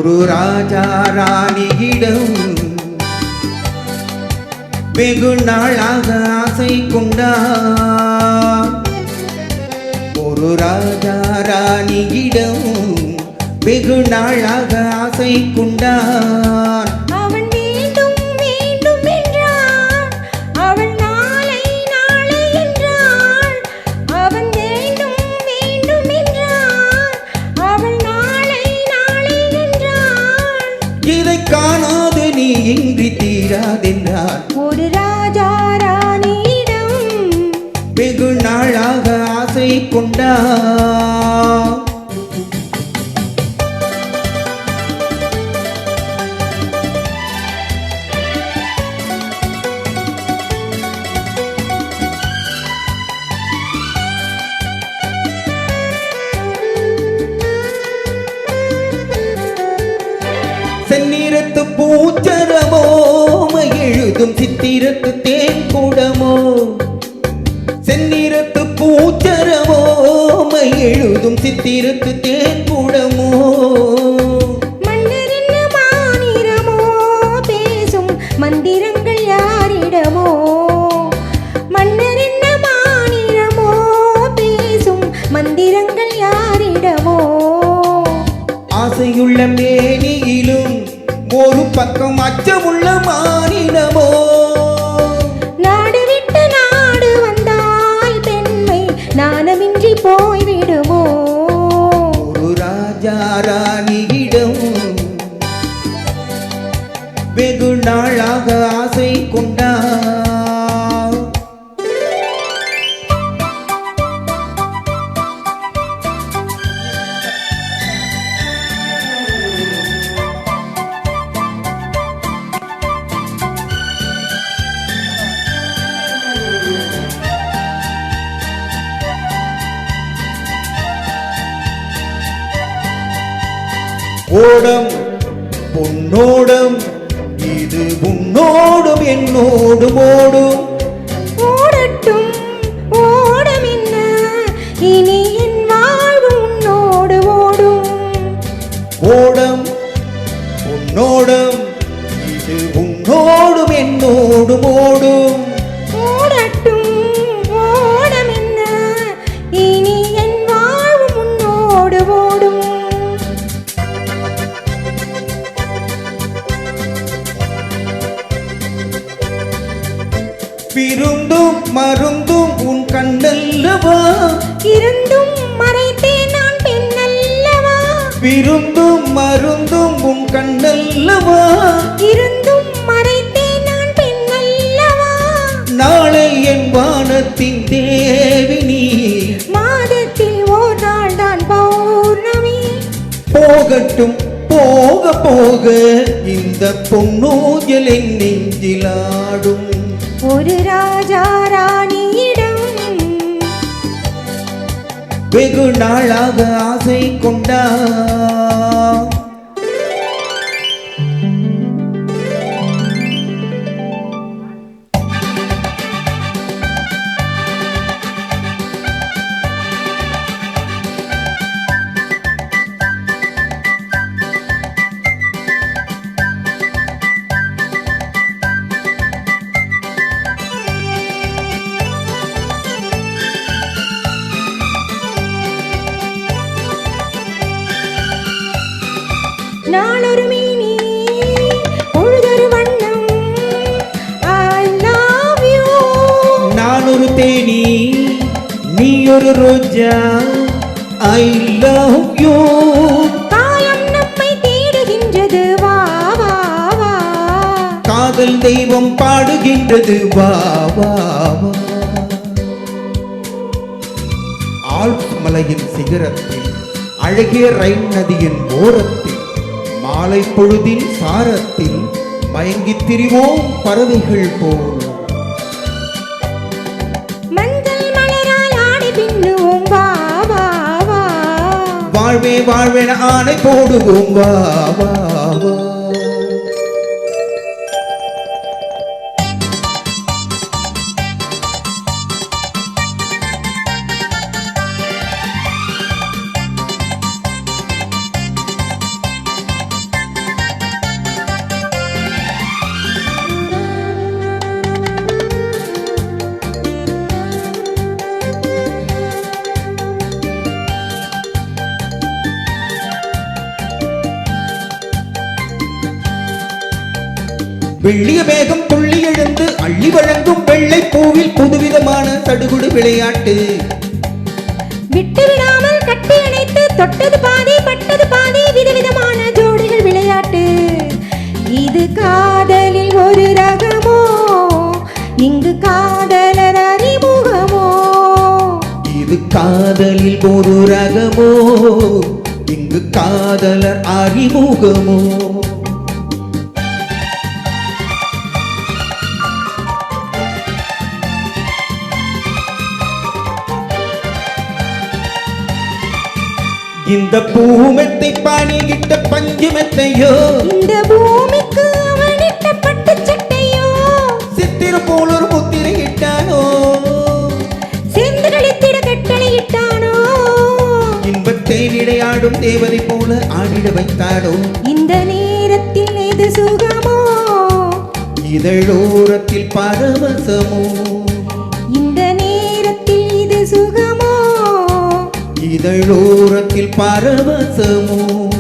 ஒரு ராஜா ராணியிடம் வெகு நாளாக ஆசை கொண்டார். ஒரு ராஜா ராணியிடம் வெகு நாளாக ஆசை கொண்டார். அவன் வேண்டும் வேண்டும் என்றான், அவள் நாளை நாளை என்றாள். அவன் வேண்டும் வேண்டும் என்றான், அவள் நாளை நாளை என்றாள். இதை காணாது நீ இன்றி தீராதென்றார். ஒரு ராஜா ராணியிடம் வெகு நாளாக ஆசை கொண்டார். செந்நிறத்து பூச்சரமோ எழுதும் சித்திரத்து தேன் கூடமோ. செந்நிறத்து பூச்சரமோ எழுதும் சித்திரத்து தேன் கூடமோ. மன்னரின் மாநிறமோ பேசும் மந்திரங்கள் யாரிடமோ. மன்னரின் மாநிறமோ பேசும் மந்திரங்கள் யாரிடமோ. ஆசையுள்ள மேனியிலும் ஒரு பக்கம் அச்சமுள்ள மானிடமோ. நாடு விட்டு நாடு வந்தால் பெண்மை நாணமின்றி போய்விடுமோ. ஒரு ராஜா ராணியிடம் வெகு நாளாக ஆசை கொண்டார். ஓடம் பொன்னோடம் இது உன்னோடும் என்னோடும் ஓடும். ஓடட்டும் ஓடம் என்ன, இனி என் வாழ்வு உன்னோடு ஓடும். ஓடம் பொன்னோடம் இது உன்னோடும் என்னோடும் ஓடும். ஓடட்டும் ஓடம் என்ன, இனி என் வாழ்வு உன்னோடு ஓடும். விருந்தும் மருந்தும் உன் கண்ணல்லவா. இருந்தும் மறைத்தேன் நான் பெண்ணல்லவா. விருந்தும் மருந்தும் உன் கண்ணல்லவா. இருந்தும் மறைத்தேன் நான் பெண்ணல்லவா. நாளை என் வானத்தின் தேவி நீ. மாதத்தில் ஓர் நாள் தான் பௌர்ணமி. போகட்டும் போக போக இந்த பொன்னூஞ்சல் என் நெஞ்சிலாடும். ஒரு ராஜா ராணியிடம் வெகு நாளாக ஆசை கொண்டார். நாளொரு மீனி பொழுதொரு வண்ணம். I love you. நான் ஒரு தேனி நீ ஒரு ரோஜா. I love you. காலம் நம்மை தேடுகின்றது வா வா வா. காதல் தெய்வம் பாடுகின்றது வா வா வா. ஆல்ப்ஸ் மலையின் சிகரத்தில் அழகிய ரைன் நதியின் ஓரத்தில் மாலை பொழுதின் சாரத்தில் மயங்கித் திரிவோம் பறவைகள் போல். மஞ்சள் மலரால் ஆடை பின்னுவோம் வா வா வா. வாழ்வே வாழ்வென ஆணை போடுவோம் வா வா வா. வெள்ளிய மேகம் துள்ளி எழுந்து அள்ளி வழங்கும் வெள்ளை பூவில் புதுவிதமான சடுகுடு விளையாட்டு. விட்டு விடாமல் கட்டி அணைத்து தொட்டது பாதி பட்டது பாதி விதவிதமான ஜோடிகள் விளையாட்டு. இது காதலில் ஒரு ரகமோ, இங்கு காதலர் அறிமுகமோ. இது காதலில் ஒரு ரகமோ, இங்கு காதலர் அறிமுகமோ. இந்த பூமெத்தை பாணியிட்ட பஞ்சு மெத்தையோ, இந்த பூமிக்கு அவனிட்ட பட்டு சட்டையோ, சித்திரம் போல் ஒரு முத்திரை இட்டானோ, சேர்ந்து கழித்திட கட்டளையிட்டானோ, இன்பத்தை விளையாடும் தேவதை போல ஆடிட வைத்தானோ. இந்த நேரத்தில் எது சுகமோ, இதழோரத்தில் பரவசமோ. இந்த நேரத்தில் இது சுகமோ, இதழோரத்தில் பரவசமோ.